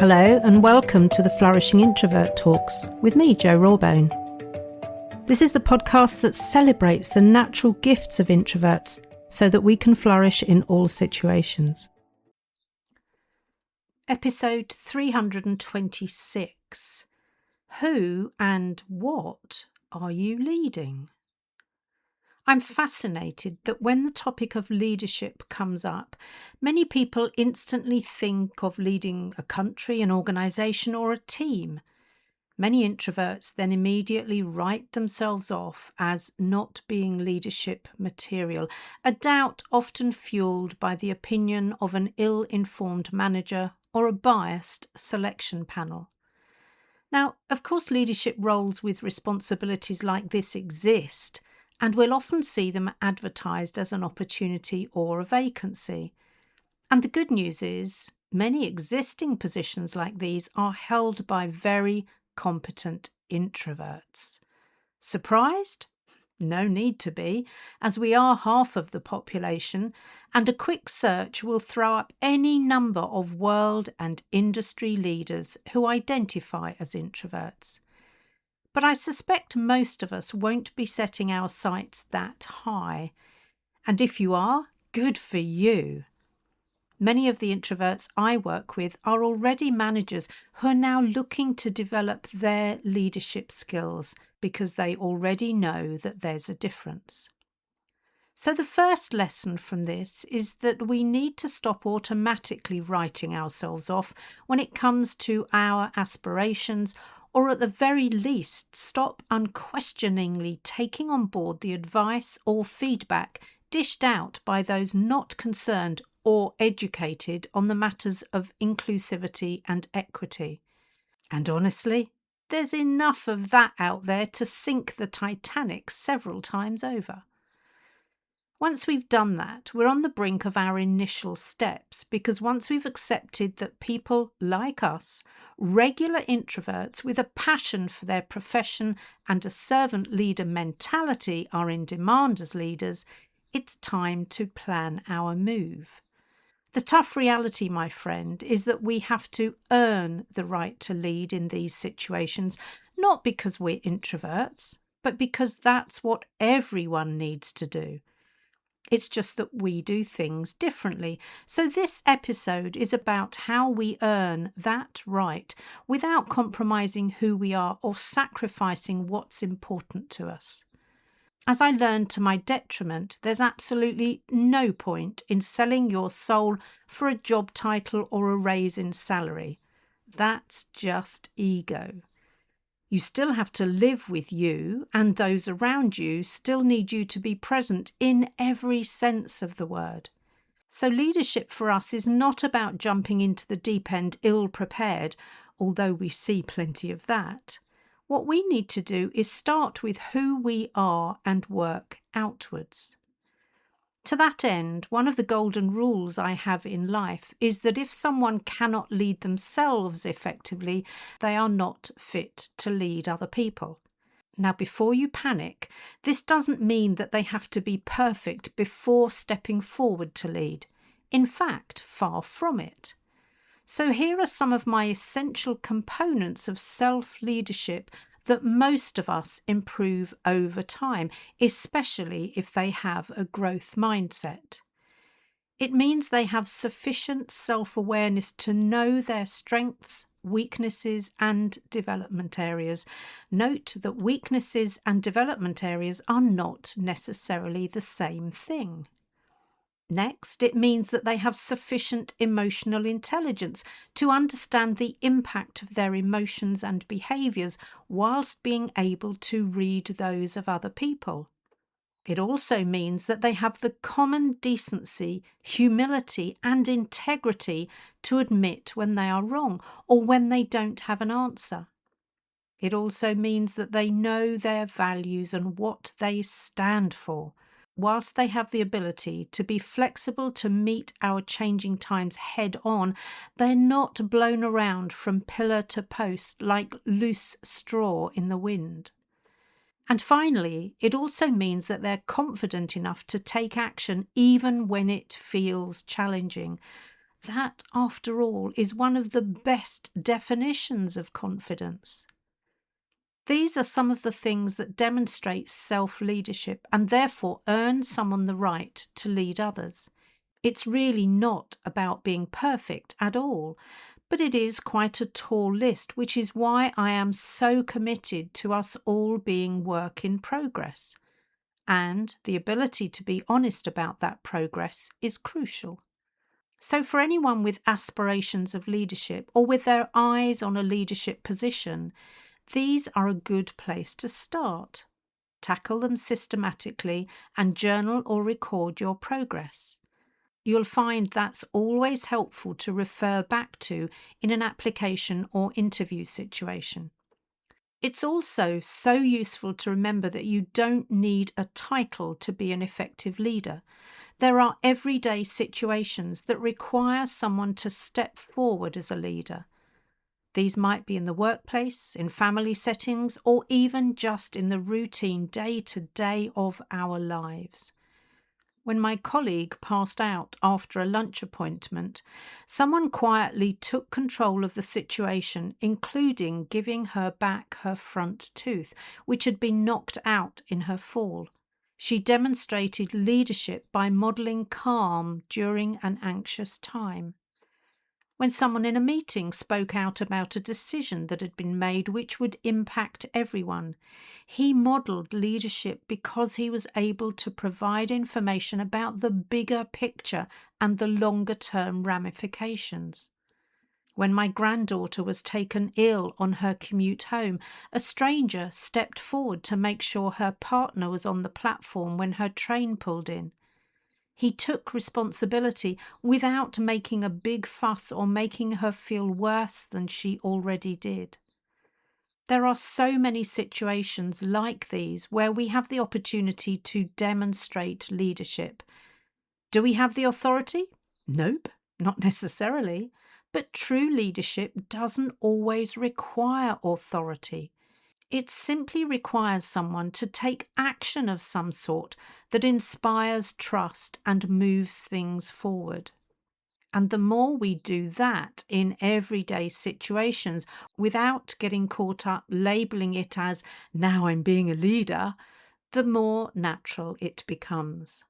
Hello and welcome to the Flourishing Introvert Talks with me, Jo Rawbone. This is the podcast that celebrates the natural gifts of introverts so that we can flourish in all situations. Episode 326. Who and what are you leading? I'm fascinated that when the topic of leadership comes up, many people instantly think of leading a country, an organisation or a team. Many introverts then immediately write themselves off as not being leadership material, a doubt often fuelled by the opinion of an ill-informed manager or a biased selection panel. Now, of course, leadership roles with responsibilities like this exist, and we'll often see them advertised as an opportunity or a vacancy. And the good news is, many existing positions like these are held by very competent introverts. Surprised? No need to be, as we are half of the population, and a quick search will throw up any number of world and industry leaders who identify as introverts. But I suspect most of us won't be setting our sights that high. And if you are, good for you. Many of the introverts I work with are already managers who are now looking to develop their leadership skills because they already know that there's a difference. So the first lesson from this is that we need to stop automatically writing ourselves off when it comes to our aspirations, or at the very least stop unquestioningly taking on board the advice or feedback dished out by those not concerned or educated on the matters of inclusivity and equity. And honestly, there's enough of that out there to sink the Titanic several times over. Once we've done that, we're on the brink of our initial steps, because once we've accepted that people like us, regular introverts with a passion for their profession and a servant leader mentality, are in demand as leaders, it's time to plan our move. The tough reality, my friend, is that we have to earn the right to lead in these situations, not because we're introverts, but because that's what everyone needs to do. It's just that we do things differently. So this episode is about how we earn that right without compromising who we are or sacrificing what's important to us. As I learned to my detriment, there's absolutely no point in selling your soul for a job title or a raise in salary. That's just ego. You still have to live with you, and those around you still need you to be present in every sense of the word. So leadership for us is not about jumping into the deep end ill-prepared, although we see plenty of that. What we need to do is start with who we are and work outwards. To that end, one of the golden rules I have in life is that if someone cannot lead themselves effectively, they are not fit to lead other people. Now, before you panic, this doesn't mean that they have to be perfect before stepping forward to lead. In fact, far from it. So here are some of my essential components of self-leadership that most of us improve over time, especially if they have a growth mindset. It means they have sufficient self-awareness to know their strengths, weaknesses, and development areas. Note that weaknesses and development areas are not necessarily the same thing. Next, it means that they have sufficient emotional intelligence to understand the impact of their emotions and behaviours whilst being able to read those of other people. It also means that they have the common decency, humility and integrity to admit when they are wrong or when they don't have an answer. It also means that they know their values and what they stand for, whilst they have the ability to be flexible to meet our changing times head on. They're not blown around from pillar to post like loose straw in the wind. And finally, it also means that they're confident enough to take action even when it feels challenging. That, after all, is one of the best definitions of confidence. These are some of the things that demonstrate self-leadership and therefore earn someone the right to lead others. It's really not about being perfect at all, but it is quite a tall list, which is why I am so committed to us all being work in progress. And the ability to be honest about that progress is crucial. So for anyone with aspirations of leadership or with their eyes on a leadership position, these are a good place to start. Tackle them systematically and journal or record your progress. You'll find that's always helpful to refer back to in an application or interview situation. It's also so useful to remember that you don't need a title to be an effective leader. There are everyday situations that require someone to step forward as a leader. These might be in the workplace, in family settings, or even just in the routine day-to-day of our lives. When my colleague passed out after a lunch appointment, someone quietly took control of the situation, including giving her back her front tooth, which had been knocked out in her fall. She demonstrated leadership by modelling calm during an anxious time. When someone in a meeting spoke out about a decision that had been made which would impact everyone, he modelled leadership because he was able to provide information about the bigger picture and the longer-term ramifications. When my granddaughter was taken ill on her commute home, a stranger stepped forward to make sure her partner was on the platform when her train pulled in. He took responsibility without making a big fuss or making her feel worse than she already did. There are so many situations like these where we have the opportunity to demonstrate leadership. Do we have the authority? Nope, not necessarily. But true leadership doesn't always require authority. It simply requires someone to take action of some sort that inspires trust and moves things forward. And the more we do that in everyday situations without getting caught up labelling it as, now I'm being a leader, the more natural it becomes.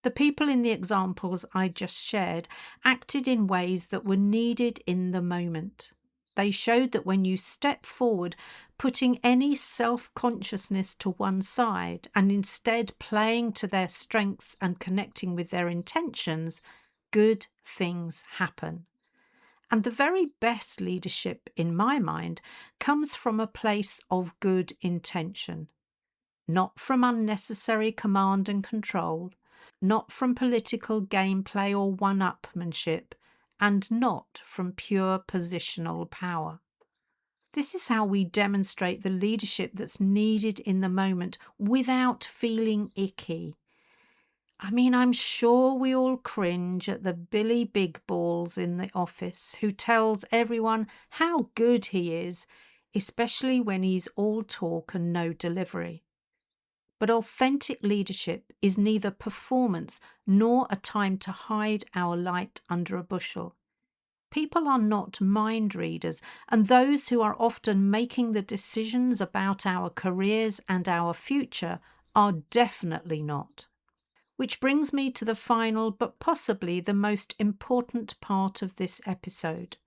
The people in the examples I just shared acted in ways that were needed in the moment. They showed that when you step forward, putting any self-consciousness to one side and instead playing to their strengths and connecting with their intentions, good things happen. And the very best leadership, in my mind, comes from a place of good intention, not from unnecessary command and control, not from political gameplay or one-upmanship, and not from pure positional power. This is how we demonstrate the leadership that's needed in the moment without feeling icky. I mean, I'm sure we all cringe at the Billy Big Balls in the office who tells everyone how good he is, especially when he's all talk and no delivery. But authentic leadership is neither performance nor a time to hide our light under a bushel. People are not mind readers, and those who are often making the decisions about our careers and our future are definitely not. Which brings me to the final, but possibly the most important part of this episode.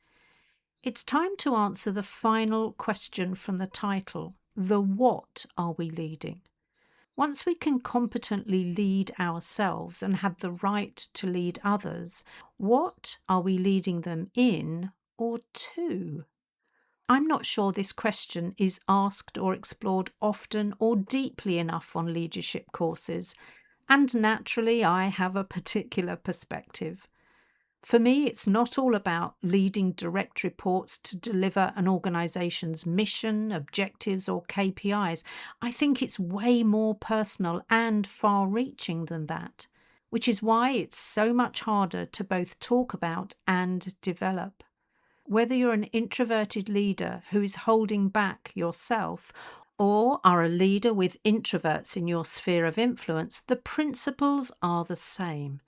It's time to answer the final question from the title, the what are we leading? Once we can competently lead ourselves and have the right to lead others, what are we leading them in or to? I'm not sure this question is asked or explored often or deeply enough on leadership courses, and naturally I have a particular perspective. For me, it's not all about leading direct reports to deliver an organisation's mission, objectives or KPIs. I think it's way more personal and far-reaching than that, which is why it's so much harder to both talk about and develop. Whether you're an introverted leader who is holding back yourself or are a leader with introverts in your sphere of influence, the principles are the same.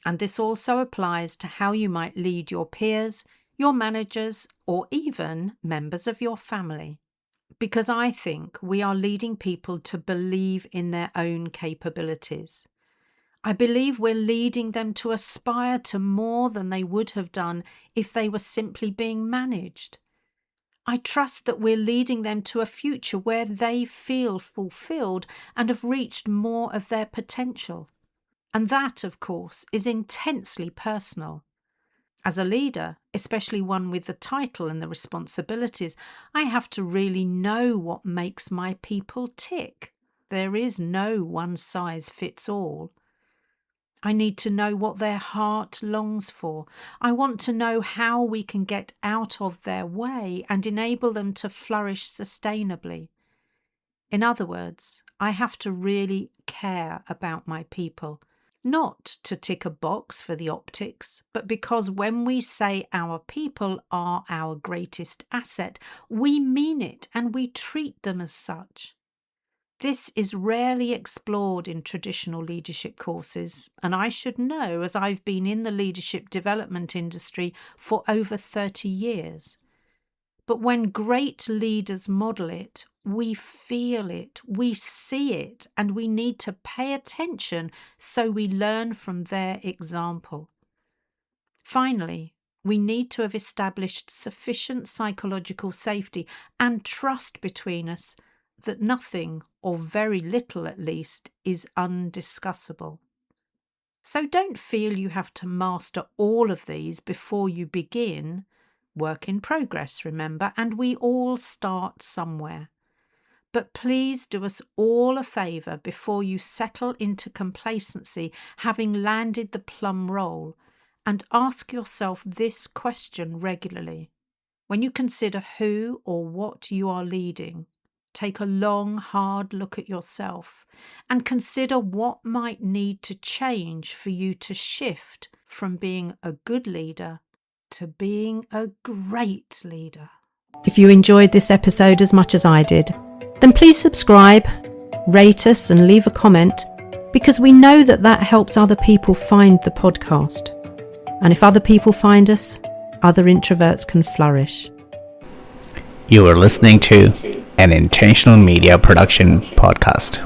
And this also applies to how you might lead your peers, your managers, or even members of your family. Because I think we are leading people to believe in their own capabilities. I believe we're leading them to aspire to more than they would have done if they were simply being managed. I trust that we're leading them to a future where they feel fulfilled and have reached more of their potential. And that, of course, is intensely personal. As a leader, especially one with the title and the responsibilities, I have to really know what makes my people tick. There is no one size fits all. I need to know what their heart longs for. I want to know how we can get out of their way and enable them to flourish sustainably. In other words, I have to really care about my people. Not to tick a box for the optics, but because when we say our people are our greatest asset, we mean it and we treat them as such. This is rarely explored in traditional leadership courses, and I should know as I've been in the leadership development industry for over 30 years. But when great leaders model it, we feel it, we see it, and we need to pay attention so we learn from their example. Finally, we need to have established sufficient psychological safety and trust between us that nothing, or very little at least, is undiscussable. So don't feel you have to master all of these before you begin. Work in progress, remember, and we all start somewhere. But please do us all a favour before you settle into complacency, having landed the plum roll, and ask yourself this question regularly. When you consider who or what you are leading, take a long, hard look at yourself and consider what might need to change for you to shift from being a good leader to being a great leader. If you enjoyed this episode as much as I did, then please subscribe, rate us and leave a comment, because we know that helps other people find the podcast. And if other people find us, other introverts can flourish. You are listening to an Intentional Media Production podcast.